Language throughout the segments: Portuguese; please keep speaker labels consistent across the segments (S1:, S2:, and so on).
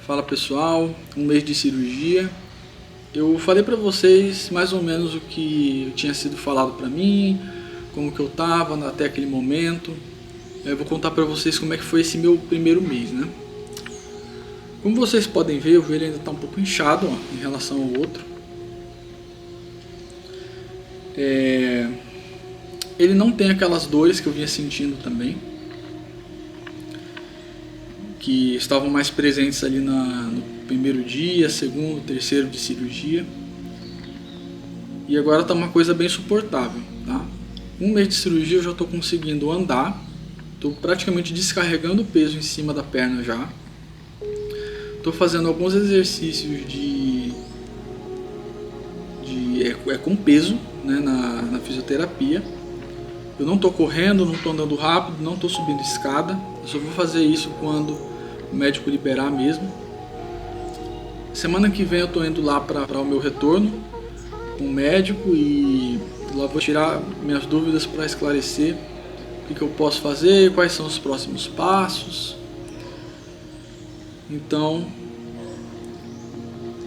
S1: Fala pessoal, um mês de cirurgia. Eu falei pra vocês mais ou menos o que tinha sido falado pra mim, como que eu tava até aquele momento. Eu vou contar pra vocês como é que foi esse meu primeiro mês, né? Como vocês podem ver, o joelho ainda tá um pouco inchado, ó, em relação ao outro. Ele não tem aquelas dores que eu vinha sentindo também, que estavam mais presentes ali no primeiro dia, segundo, terceiro de cirurgia. E agora está uma coisa bem suportável, tá? Um mês de cirurgia eu já estou conseguindo andar, estou praticamente descarregando o peso em cima da perna já. Estou fazendo alguns exercícios com peso, né, na fisioterapia. Eu não estou correndo, não estou andando rápido, não estou subindo escada. Eu só vou fazer isso quando o médico liberar mesmo. Semana que vem eu estou indo lá para o meu retorno com o médico e lá vou tirar minhas dúvidas para esclarecer o que eu posso fazer, quais são os próximos passos. Então,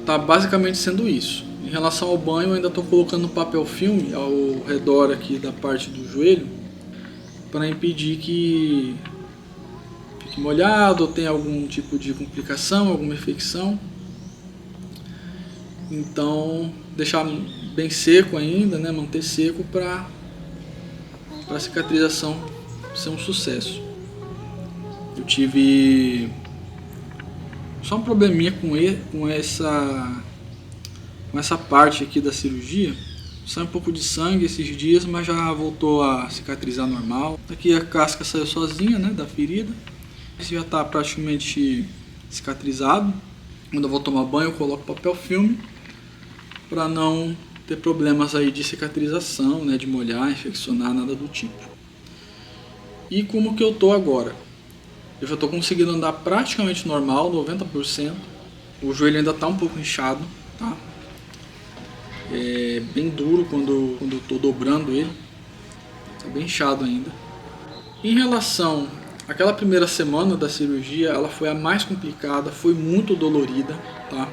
S1: tá basicamente sendo isso. Em relação ao banho, eu ainda estou colocando papel filme ao redor aqui da parte do joelho para impedir que fique molhado ou tenha algum tipo de complicação, alguma infecção. Então, deixar bem seco ainda, né? Manter seco para a cicatrização ser um sucesso. Eu tive só um probleminha com essa parte aqui da cirurgia. Sai um pouco de sangue esses dias, mas já voltou a cicatrizar normal. Aqui a casca saiu sozinha, né, da ferida. Esse já está praticamente cicatrizado. Quando eu vou tomar banho, eu coloco papel filme para não ter problemas aí de cicatrização, né, de molhar, infeccionar, nada do tipo. E como que eu tô agora? Eu já estou conseguindo andar praticamente normal, 90%. O joelho ainda está um pouco inchado, tá? É bem duro quando eu estou dobrando ele. Está bem inchado ainda. Em relação àquela primeira semana da cirurgia, ela foi a mais complicada, foi muito dolorida, tá?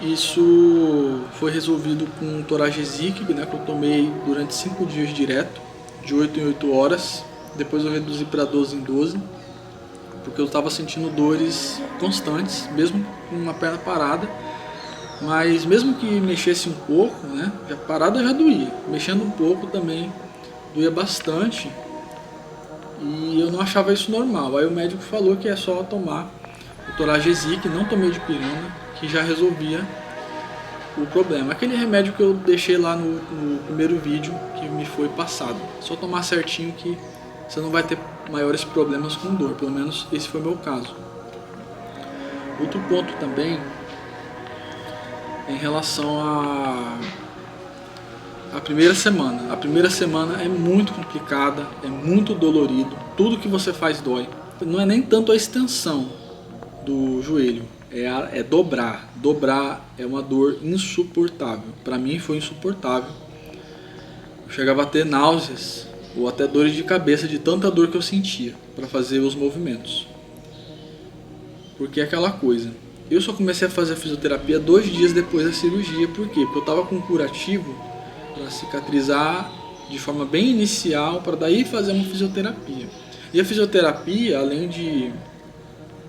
S1: Isso foi resolvido com Toragesic, né, que eu tomei durante 5 dias direto, de 8 em 8 horas. Depois eu reduzi para 12 em 12, porque eu estava sentindo dores constantes, mesmo com uma perna parada. Mas mesmo que mexesse um pouco, né, parada já doía. Mexendo um pouco também doía bastante. E eu não achava isso normal. Aí o médico falou que é só tomar o Toragesic, não tomei dipirona, que já resolvia o problema. Aquele remédio que eu deixei lá no primeiro vídeo que me foi passado. Só tomar certinho que você não vai ter maiores problemas com dor. Pelo menos esse foi o meu caso. Outro ponto também em relação à primeira semana. A primeira semana é muito complicada, é muito dolorido. Tudo que você faz dói. Não é nem tanto a extensão do joelho, é dobrar. Dobrar é uma dor insuportável. Para mim foi insuportável. Eu chegava a ter náuseas ou até dores de cabeça de tanta dor que eu sentia para fazer os movimentos. Porque é aquela coisa. Eu só comecei a fazer a fisioterapia 2 dias depois da cirurgia. Por quê? Porque eu estava com um curativo para cicatrizar de forma bem inicial, para daí fazer uma fisioterapia. E a fisioterapia, além de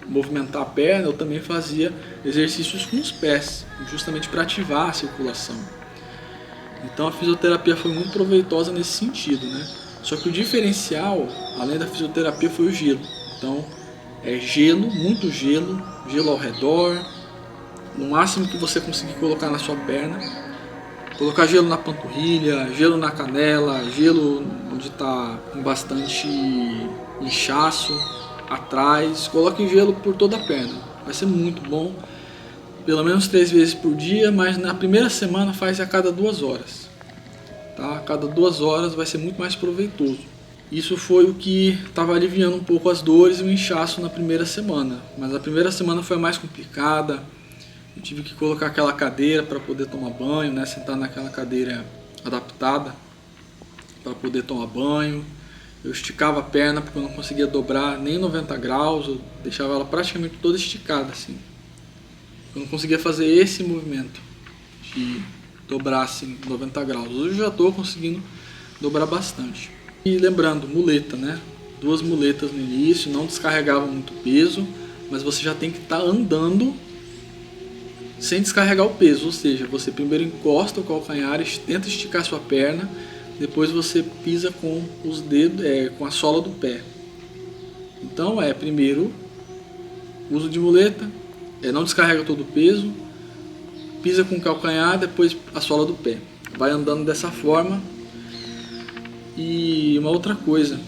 S1: movimentar a perna, eu também fazia exercícios com os pés, justamente para ativar a circulação. Então a fisioterapia foi muito proveitosa nesse sentido, né? Só que o diferencial, além da fisioterapia, foi o gelo. Então é gelo, muito gelo, gelo ao redor, no máximo que você conseguir colocar na sua perna. Colocar gelo na panturrilha, gelo na canela, gelo onde está com bastante inchaço atrás. Coloque gelo por toda a perna, vai ser muito bom. Pelo menos 3 vezes por dia, mas na primeira semana faz a cada 2 horas. Tá? A cada 2 horas vai ser muito mais proveitoso. Isso foi o que estava aliviando um pouco as dores e o inchaço na primeira semana. Mas a primeira semana foi a mais complicada. Eu tive que colocar aquela cadeira para poder tomar banho, né? Sentar naquela cadeira adaptada para poder tomar banho. Eu esticava a perna porque eu não conseguia dobrar nem 90 graus, eu deixava ela praticamente toda esticada assim. Eu não conseguia fazer esse movimento de dobrar assim 90 graus. Hoje eu já estou conseguindo dobrar bastante. E lembrando, muleta, né? 2 muletas no início, não descarregava muito peso, mas você já tem que estar andando sem descarregar o peso, ou seja, você primeiro encosta o calcanhar, tenta esticar sua perna, depois você pisa com os dedos, com a sola do pé. Então primeiro uso de muleta, não descarrega todo o peso, pisa com o calcanhar, depois a sola do pé. Vai andando dessa forma. E uma outra coisa,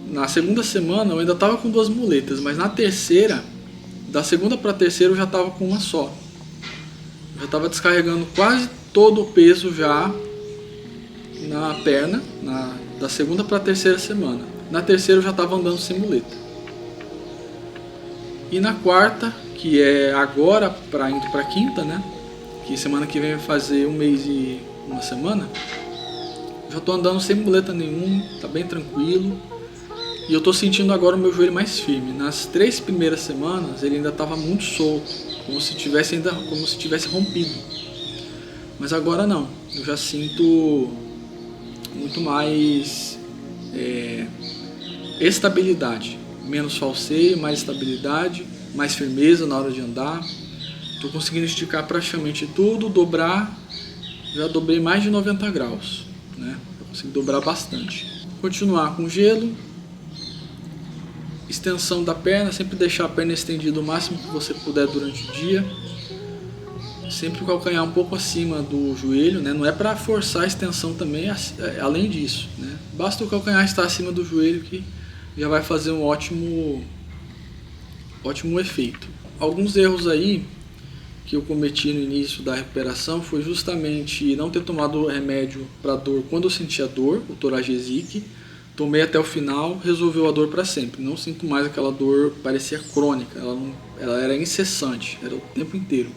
S1: na segunda semana eu ainda estava com 2 muletas, mas na terceira, da segunda para a terceira eu já estava com uma só. Eu já estava descarregando quase todo o peso já na perna, da segunda para a terceira semana. Na terceira eu já estava andando sem muleta. E na quarta, que é agora indo para a quinta, né? Que semana que vem vai fazer 1 mês e 1 semana. Já estou andando sem muleta nenhuma, tá bem tranquilo. E eu estou sentindo agora o meu joelho mais firme. Nas 3 primeiras semanas ele ainda estava muito solto, como se tivesse rompido. Mas agora não, eu já sinto muito mais estabilidade, menos falseio, mais estabilidade, mais firmeza na hora de andar. Estou conseguindo esticar praticamente tudo, dobrar, já dobrei mais de 90 graus. Né? Eu consigo dobrar bastante. Continuar com gelo, extensão da perna, sempre deixar a perna estendida o máximo que você puder durante o dia, sempre o calcanhar um pouco acima do joelho, né? Não é para forçar a extensão também, além disso, né? Basta o calcanhar estar acima do joelho que já vai fazer um ótimo efeito. Alguns erros aí que eu cometi no início da recuperação foi justamente não ter tomado remédio para dor quando eu sentia dor, o Toragesic. Tomei até o final, resolveu a dor para sempre. Não sinto mais aquela dor, parecia crônica, ela era incessante, era o tempo inteiro.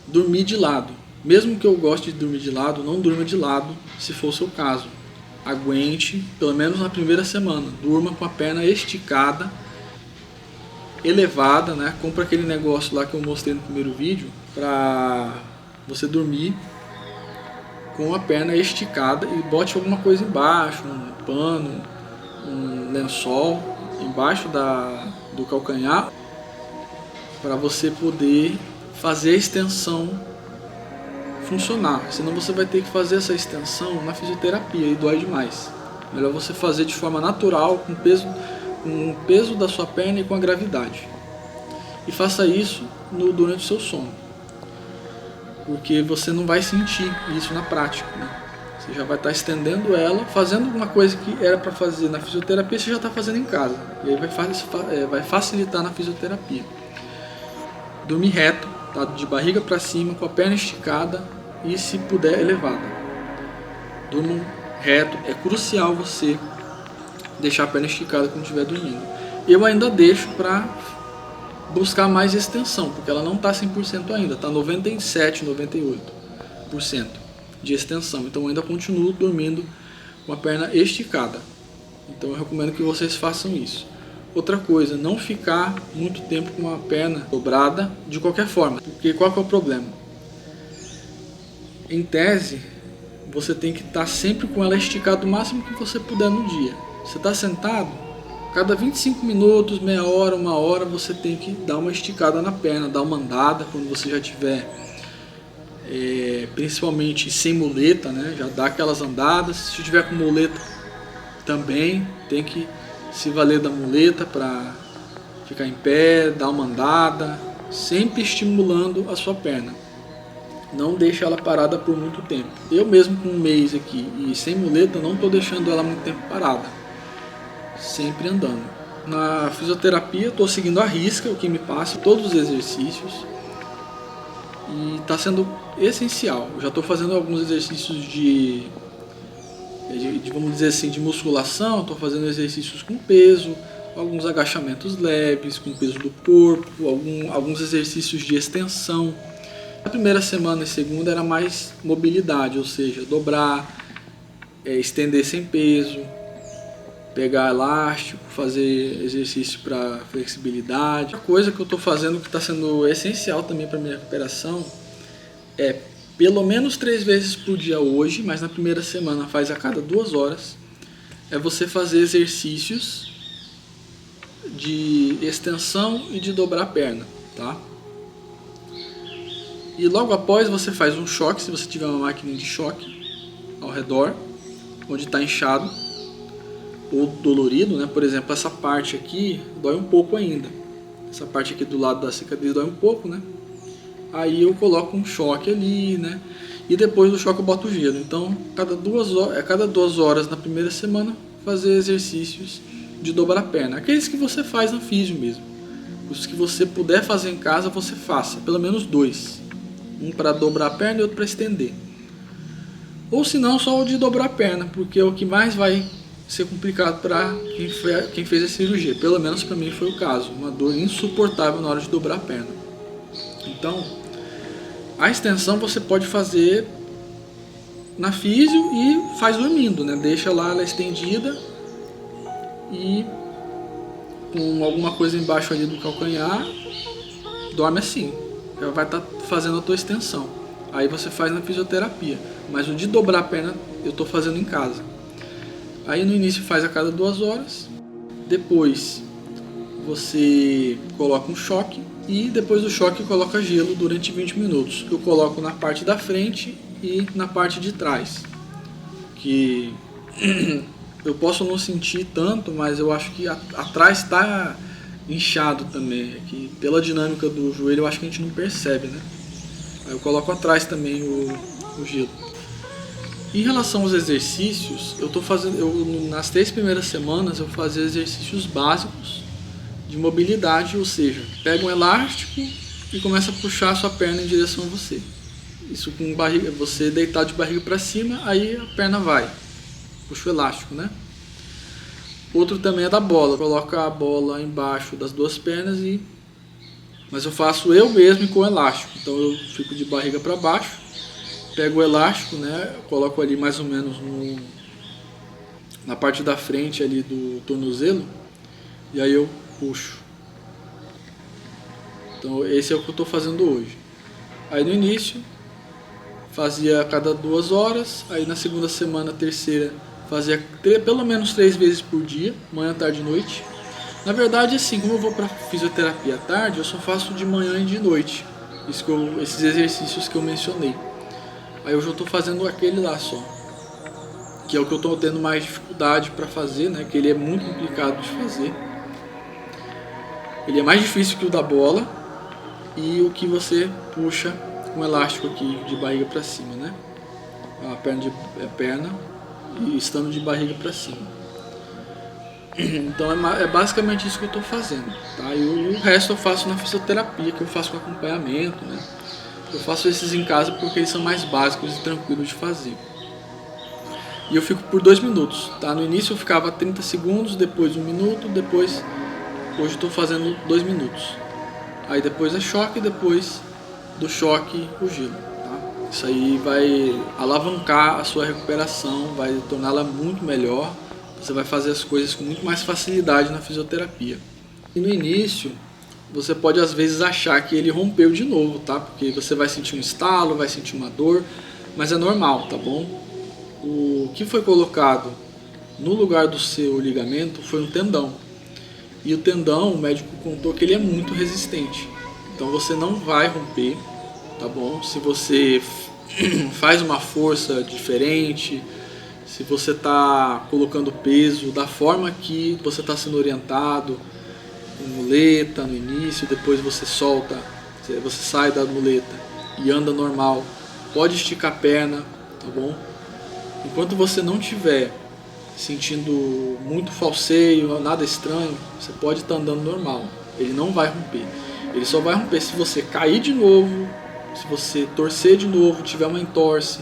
S1: Dormir de lado. Mesmo que eu goste de dormir de lado, não durma de lado se for o seu caso. Aguente, pelo menos na primeira semana. Durma com a perna esticada, elevada, né? Compra aquele negócio lá que eu mostrei no primeiro vídeo para você dormir com a perna esticada e bote alguma coisa embaixo, um pano, um lençol embaixo do calcanhar para você poder fazer a extensão funcionar. Senão você vai ter que fazer essa extensão na fisioterapia e dói demais. Melhor você fazer de forma natural, com o peso da sua perna e com a gravidade. E faça isso durante o seu sono, porque você não vai sentir isso na prática, né? Você já vai estar estendendo ela, fazendo uma coisa que era para fazer na fisioterapia, você já está fazendo em casa. E aí vai facilitar na fisioterapia. Dormir reto, tá? De barriga para cima, com a perna esticada e, se puder, elevada. Durmam reto, é crucial você deixar a perna esticada quando estiver dormindo. Eu ainda deixo para buscar mais extensão, porque ela não está 100% ainda, está 97%, 98% de extensão. Então eu ainda continuo dormindo com a perna esticada. Então eu recomendo que vocês façam isso. Outra coisa, não ficar muito tempo com a perna dobrada de qualquer forma, porque qual que é o problema? Em tese, você tem que estar sempre com ela esticada o máximo que você puder no dia. Você está sentado, cada 25 minutos, meia hora, 1 hora, você tem que dar uma esticada na perna, dar uma andada quando você já tiver, principalmente sem muleta, né? Já dá aquelas andadas. Se tiver com muleta também, tem que se valer da muleta para ficar em pé, dar uma andada, sempre estimulando a sua perna. Não deixe ela parada por muito tempo. Eu mesmo com 1 mês aqui e sem muleta, não estou deixando ela muito tempo parada. Sempre andando. Na fisioterapia estou seguindo à risca o que me passa, todos os exercícios, e está sendo essencial. Eu já estou fazendo alguns exercícios de vamos dizer assim, de musculação. Estou fazendo exercícios com peso, alguns agachamentos leves com peso do corpo, alguns exercícios de extensão. A primeira semana e segunda era mais mobilidade, ou seja, dobrar, estender sem peso, pegar elástico, fazer exercício para flexibilidade. A coisa que eu estou fazendo que está sendo essencial também para minha recuperação é pelo menos 3 vezes por dia hoje, mas na primeira semana faz a cada 2 horas, é você fazer exercícios de extensão e de dobrar a perna, tá? E logo após você faz um choque, se você tiver uma máquina de choque ao redor, onde está inchado ou dolorido, né? Por exemplo, essa parte aqui dói um pouco ainda. Essa parte aqui do lado da cicatriz dói um pouco, né? Aí eu coloco um choque ali, né? E depois do choque eu boto o gelo. Então, cada 2 horas na primeira semana, fazer exercícios de dobrar a perna. Aqueles que você faz na físio mesmo. Os que você puder fazer em casa, você faça. Pelo menos 2. Um para dobrar a perna e outro para estender. Ou se não, só o de dobrar a perna, porque é o que mais vai ser complicado para quem fez a cirurgia. Pelo menos para mim foi o caso. Uma dor insuportável na hora de dobrar a perna. Então, a extensão você pode fazer na físio e faz dormindo, né? Deixa lá ela estendida e com alguma coisa embaixo ali do calcanhar, dorme assim. Ela vai estar fazendo a tua extensão. Aí você faz na fisioterapia. Mas o de dobrar a perna eu estou fazendo em casa. Aí no início faz a cada 2 horas. Depois você coloca um choque. E depois do choque coloca gelo durante 20 minutos. Eu coloco na parte da frente e na parte de trás. Que eu posso não sentir tanto, mas eu acho que atrás está inchado também. Que pela dinâmica do joelho eu acho que a gente não percebe, né? Aí eu coloco atrás também o gelo. Em relação aos exercícios, eu tô fazendo, nas 3 primeiras semanas eu fazia exercícios básicos de mobilidade, ou seja, pega um elástico e começa a puxar a sua perna em direção a você. Isso com barriga, você deitar de barriga para cima, aí a perna vai. Puxa o elástico, né? Outro também é da bola. Coloca a bola embaixo das 2 pernas mas eu faço eu mesmo com o elástico. Então eu fico de barriga para baixo, pego o elástico, né? Coloco ali mais ou menos na parte da frente ali do tornozelo e aí eu puxo. Então esse é o que eu estou fazendo hoje. Aí no início fazia a cada 2 horas, aí na segunda semana, terceira, fazia pelo menos 3 vezes por dia, manhã, tarde e noite. Na verdade, assim, como eu vou para fisioterapia à tarde, eu só faço de manhã e de noite. Esses exercícios que eu mencionei. Aí hoje eu estou fazendo aquele lá só, que é o que eu estou tendo mais dificuldade para fazer, né? Que ele é muito complicado de fazer. Ele é mais difícil que o da bola e o que você puxa com elástico aqui de barriga para cima, né? A perna e estando de barriga para cima. Então é basicamente isso que eu estou fazendo, tá? E o resto eu faço na fisioterapia, que eu faço com acompanhamento, né? Eu faço esses em casa porque eles são mais básicos e tranquilos de fazer. E eu fico por 2 minutos, tá? No início eu ficava 30 segundos, depois 1 minuto, depois... Hoje eu estou fazendo 2 minutos. Aí depois é choque, depois do choque o gelo, tá? Isso aí vai alavancar a sua recuperação, vai torná-la muito melhor. Você vai fazer as coisas com muito mais facilidade na fisioterapia. E no início, você pode às vezes achar que ele rompeu de novo, tá? Porque você vai sentir um estalo, vai sentir uma dor, mas é normal, tá bom? O que foi colocado no lugar do seu ligamento foi um tendão. E o tendão, o médico contou que ele é muito resistente. Então você não vai romper, tá bom? Se você faz uma força diferente, se você está colocando peso da forma que você está sendo orientado, com muleta no início, depois você solta, você sai da muleta e anda normal, pode esticar a perna, tá bom? Enquanto você não tiver sentindo muito falseio, nada estranho, você pode estar andando normal, ele não vai romper. Ele só vai romper se você cair de novo, se você torcer de novo, tiver uma entorse,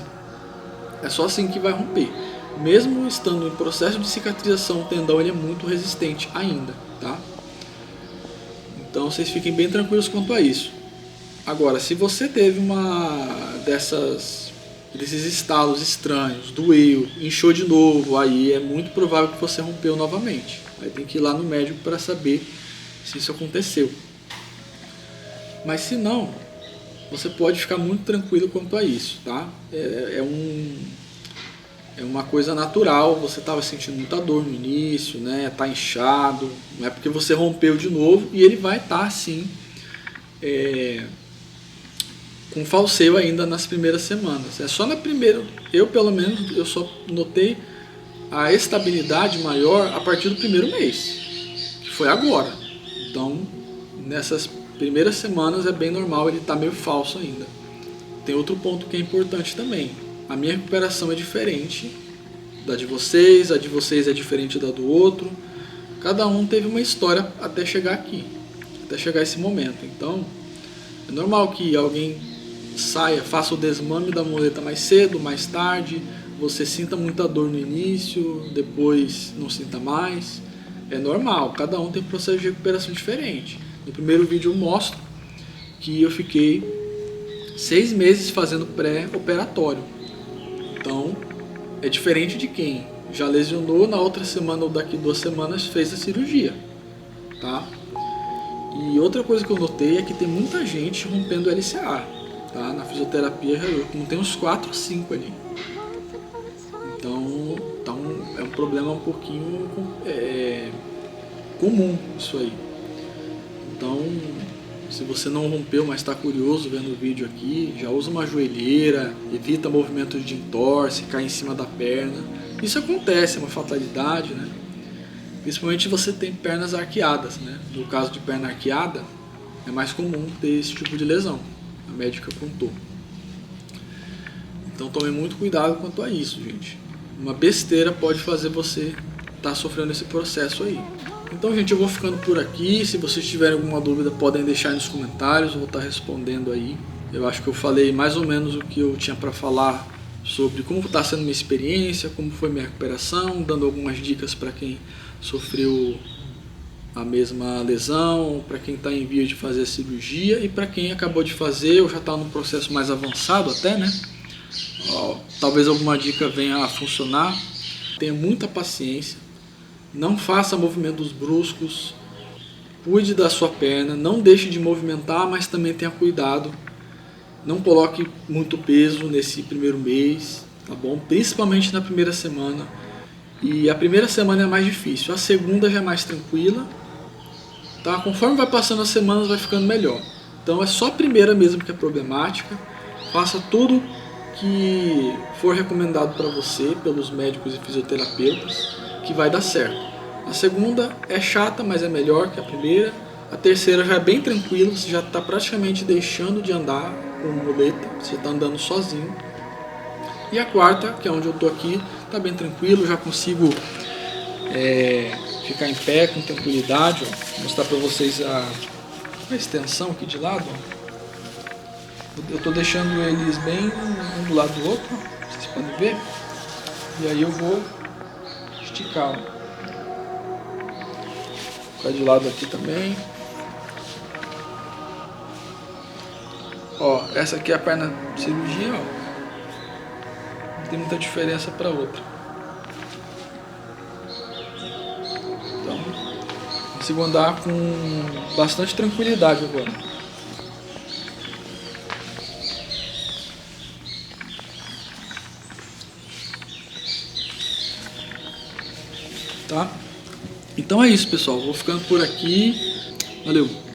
S1: é só assim que vai romper. Mesmo estando em processo de cicatrização, o tendão ele é muito resistente ainda, tá? Então vocês fiquem bem tranquilos quanto a isso. Agora, se você teve uma dessas desses estalos estranhos, doeu, inchou de novo, aí é muito provável que você rompeu novamente. Aí tem que ir lá no médico para saber se isso aconteceu. Mas se não, você pode ficar muito tranquilo quanto a isso, tá? É uma coisa natural, você estava sentindo muita dor no início, né? Tá inchado, não é porque você rompeu de novo, e ele vai estar assim, com falseio ainda nas primeiras semanas. É só na primeira, eu pelo menos, eu só notei a estabilidade maior a partir do primeiro mês, que foi agora. Então, nessas primeiras semanas é bem normal ele estar meio falso ainda. Tem outro ponto que é importante também. A minha recuperação é diferente da de vocês, a de vocês é diferente da do outro. Cada um teve uma história até chegar aqui, até chegar esse momento. Então, é normal que alguém saia, faça o desmame da muleta mais cedo, mais tarde, você sinta muita dor no início, depois não sinta mais. É normal, cada um tem um processo de recuperação diferente. No primeiro vídeo eu mostro que eu fiquei 6 meses fazendo pré-operatório. Então, é diferente de quem já lesionou, na outra semana ou daqui 2 semanas fez a cirurgia, tá? E outra coisa que eu notei é que tem muita gente rompendo LCA, tá? Na fisioterapia eu tem uns 4 ou 5 ali. Então é um problema um pouquinho comum isso aí. Então, se você não rompeu, mas está curioso vendo o vídeo aqui, já usa uma joelheira, evita movimentos de entorse, cai em cima da perna. Isso acontece, é uma fatalidade, né? Principalmente se você tem pernas arqueadas, né? No caso de perna arqueada, é mais comum ter esse tipo de lesão. A médica contou. Então tome muito cuidado quanto a isso, gente. Uma besteira pode fazer você estar sofrendo esse processo aí. Então, gente, eu vou ficando por aqui. Se vocês tiverem alguma dúvida, podem deixar aí nos comentários, eu vou estar respondendo aí. Eu acho que eu falei mais ou menos o que eu tinha para falar sobre como está sendo minha experiência, como foi minha recuperação, dando algumas dicas para quem sofreu a mesma lesão, para quem está em via de fazer a cirurgia e para quem acabou de fazer ou já está num processo mais avançado até, né? Talvez alguma dica venha a funcionar. Tenha muita paciência, não faça movimentos bruscos, cuide da sua perna, não deixe de movimentar, mas também tenha cuidado. Não coloque muito peso nesse primeiro mês, tá bom? Principalmente na primeira semana. E a primeira semana é mais difícil, a segunda já é mais tranquila, tá? Conforme vai passando as semanas vai ficando melhor. Então é só a primeira mesmo que é problemática. Faça tudo que for recomendado para você pelos médicos e fisioterapeutas, que vai dar certo. A segunda é chata, mas é melhor que a primeira. A terceira já é bem tranquila, você já está praticamente deixando de andar com muleta, você está andando sozinho. E a quarta, que é onde eu estou aqui, está bem tranquilo, já consigo ficar em pé com tranquilidade. Ó. Vou mostrar para vocês a extensão aqui de lado. Ó. Eu estou deixando eles bem um do lado do outro, ó. Vocês podem ver. E aí eu vou esticar. Ó. Vou ficar de lado aqui também. Ó, essa aqui é a perna de cirurgia, ó. Não tem muita diferença para outra. Então, consigo andar com bastante tranquilidade agora. Tá? Então é isso, pessoal. Vou ficando por aqui. Valeu!